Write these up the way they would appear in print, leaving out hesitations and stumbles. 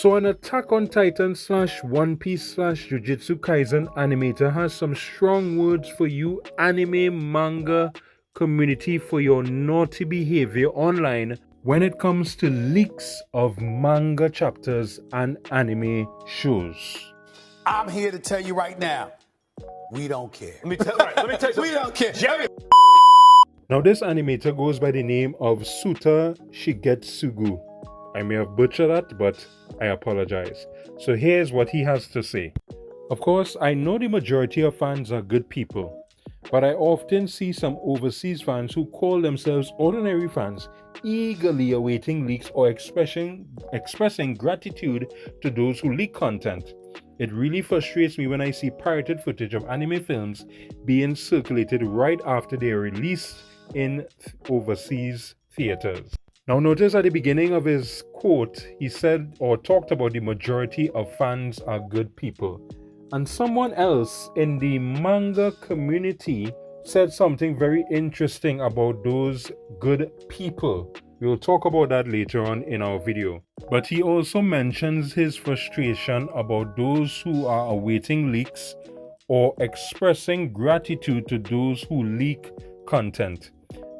So an Attack on Titan / One Piece / Jujutsu Kaisen animator has some strong words for you anime manga community for your naughty behavior online when it comes to leaks of manga chapters and anime shows. I'm here to tell you right now, we don't care. Let me tell you. We don't care. Jerry. Now this animator goes by the name of Suta Shigetsugu. I may have butchered that, but I apologize. So here's what he has to say. Of course, I know the majority of fans are good people, but I often see some overseas fans who call themselves ordinary fans eagerly awaiting leaks or expressing gratitude to those who leak content. It really frustrates me when I see pirated footage of anime films being circulated right after they are released in overseas theaters. Now notice at the beginning of his quote, he said or talked about the majority of fans are good people. And someone else in the manga community said something very interesting about those good people. We'll talk about that later on in our video. But he also mentions his frustration about those who are awaiting leaks or expressing gratitude to those who leak content.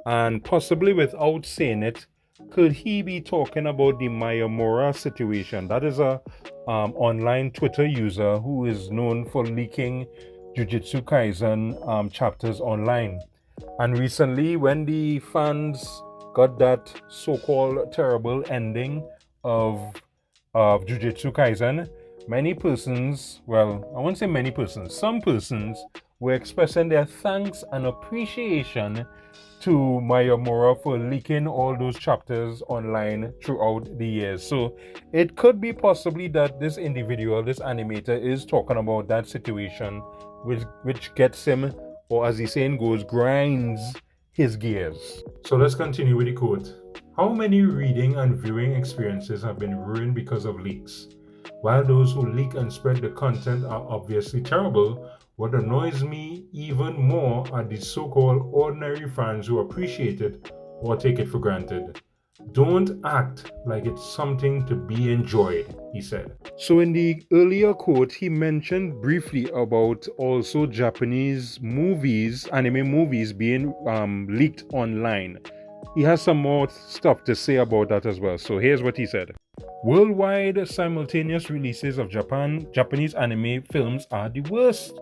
And possibly without saying it, could he be talking about the Mayamura situation? That is a online Twitter user who is known for leaking Jujutsu Kaisen chapters online. And recently, when the fans got that so-called terrible ending of Jujutsu Kaisen, many persons, well, I won't say many persons, some persons were expressing their thanks and appreciation to Mayamura for leaking all those chapters online throughout the years. So it could be possibly that this individual, this animator, is talking about that situation which gets him, or as the saying goes, grinds his gears. So let's continue with the quote. How many reading and viewing experiences have been ruined because of leaks? While those who leak and spread the content are obviously terrible, what annoys me even more are the so-called ordinary fans who appreciate it or take it for granted. Don't act like it's something to be enjoyed, he said. So in the earlier quote, he mentioned briefly about also Japanese movies, anime movies being leaked online. He has some more stuff to say about that as well. So here's what he said. Worldwide simultaneous releases of Japanese anime films are the worst.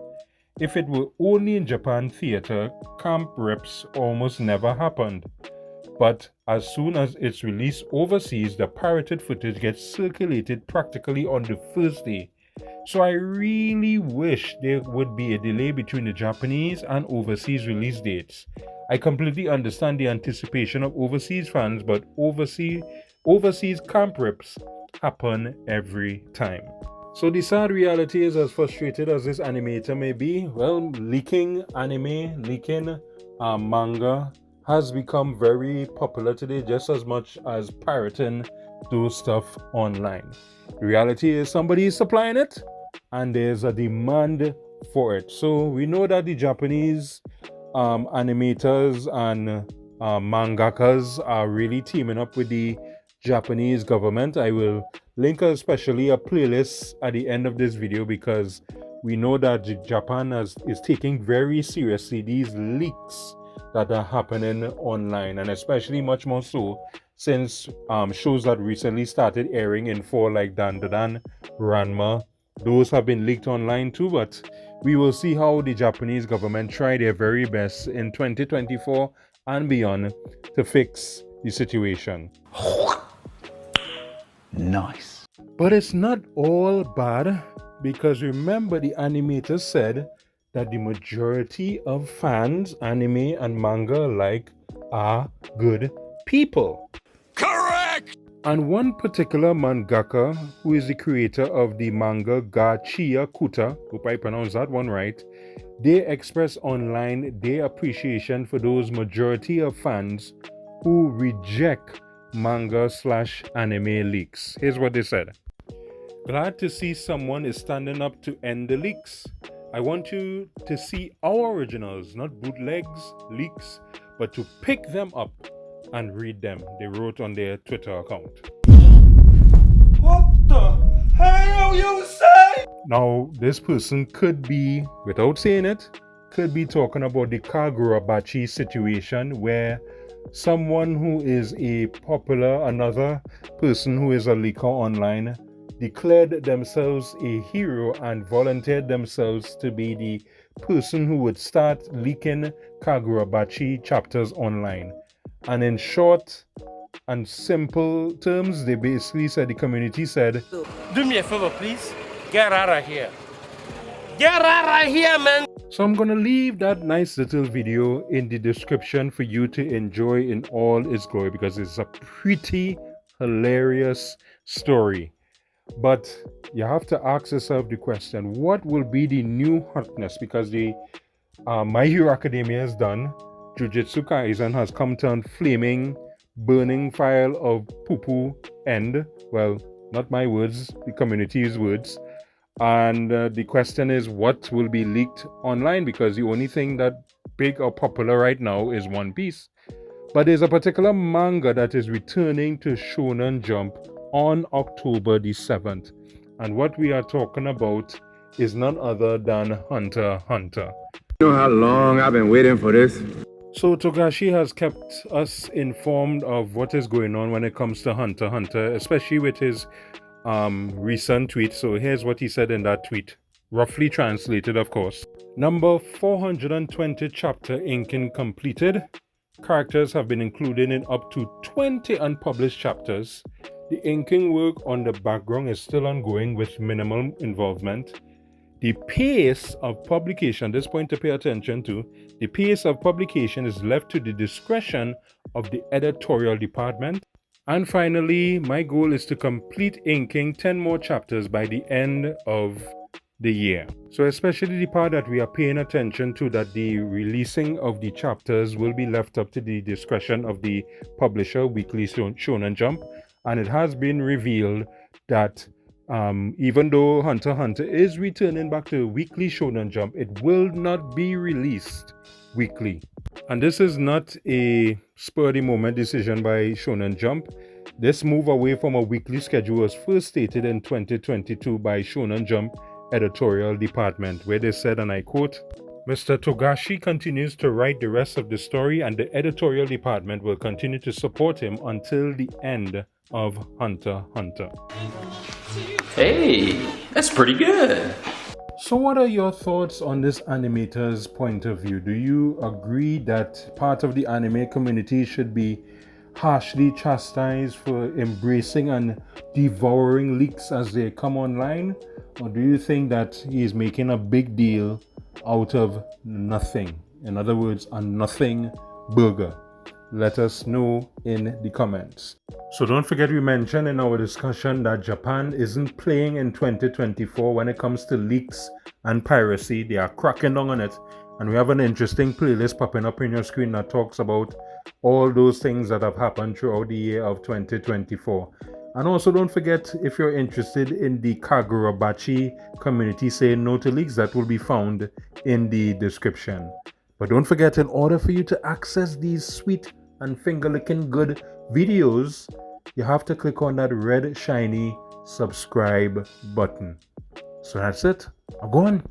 If it were only in Japan theater, camp rips almost never happened. But as soon as it's released overseas, the pirated footage gets circulated practically on the first day. So I really wish there would be a delay between the Japanese and overseas release dates. I completely understand the anticipation of overseas fans, but overseas camp rips happen every time. So the sad reality is, as frustrated as this animator may be, well, leaking anime, leaking manga has become very popular today, just as much as pirating those stuff online. The reality is somebody is supplying it and there's a demand for it. So we know that the Japanese animators and mangakas are really teaming up with the Japanese government. I will link especially a playlist at the end of this video because we know that Japan is taking very seriously these leaks that are happening online, and especially much more so since shows that recently started airing in fall like Dan Dan, Ranma, those have been leaked online too. But we will see how the Japanese government try their very best in 2024 and beyond to fix the situation. Nice. But it's not all bad, because remember the animator said that the majority of fans, anime and manga alike, are good people. Correct! And one particular mangaka, who is the creator of the manga Gachiya Kuta, hope I pronounced that one right, they express online their appreciation for those majority of fans who reject manga/anime leaks. Here's what they said. Glad to see someone is standing up to end the leaks. I want you to see our originals, not bootlegs, leaks, but to pick them up and read them, they wrote on their Twitter account. What the? Now, this person could be, without saying it, could be talking about the Kagurabachi situation where someone who is another person who is a leaker online, declared themselves a hero and volunteered themselves to be the person who would start leaking Kagurabachi chapters online. And in short and simple terms, they basically said, the community said, do me a favor, please. Get out of here. Get out of here, man. So I'm gonna leave that nice little video in the description for you to enjoy in all its glory, because it's a pretty hilarious story. But you have to ask yourself the question, what will be the new hotness? Because the My Hero Academia is done. Jujutsu Kaisen has come to a flaming, burning file of poo-poo end. Well, not my words, the community's words. And the question is, what will be leaked online? Because the only thing that big or popular right now is One Piece. But there's a particular manga that is returning to Shonen Jump on October the 7th. And what we are talking about is none other than Hunter x Hunter. You know how long I've been waiting for this? So Togashi has kept us informed of what is going on when it comes to Hunter x Hunter, especially with his recent tweet. So here's what he said in that tweet, roughly translated, of course. Number 420 chapter inking completed. Characters have been included in up to 20 unpublished chapters. The inking work on the background is still ongoing with minimal involvement. The pace of publication, this point to pay attention to, the pace of publication is left to the discretion of the editorial department. And finally, my goal is to complete inking 10 more chapters by the end of the year. So especially the part that we are paying attention to, that the releasing of the chapters will be left up to the discretion of the publisher, Weekly Shonen Jump. And it has been revealed that even though Hunter x Hunter is returning back to Weekly Shonen Jump, it will not be released weekly. And this is not a spur-of-the-moment decision by Shonen Jump. This move away from a weekly schedule was first stated in 2022 by Shonen Jump editorial department, where they said, and I quote, "Mr. Togashi continues to write the rest of the story, and the editorial department will continue to support him until the end of Hunter x Hunter." Hey, that's pretty good. So what are your thoughts on this animator's point of view? Do you agree that part of the anime community should be harshly chastised for embracing and devouring leaks as they come online? Or do you think that he is making a big deal out of nothing? In other words, a nothing burger? Let us know in the comments. So don't forget, we mentioned in our discussion that Japan isn't playing in 2024 when it comes to leaks and piracy. They are cracking down on it. And we have an interesting playlist popping up in your screen that talks about all those things that have happened throughout the year of 2024. And also don't forget, if you're interested in the Kagurabachi community saying no to leaks, that will be found in the description. But don't forget, in order for you to access these sweet and finger-licking good videos, you have to click on that red shiny subscribe button. So that's it. I'm going.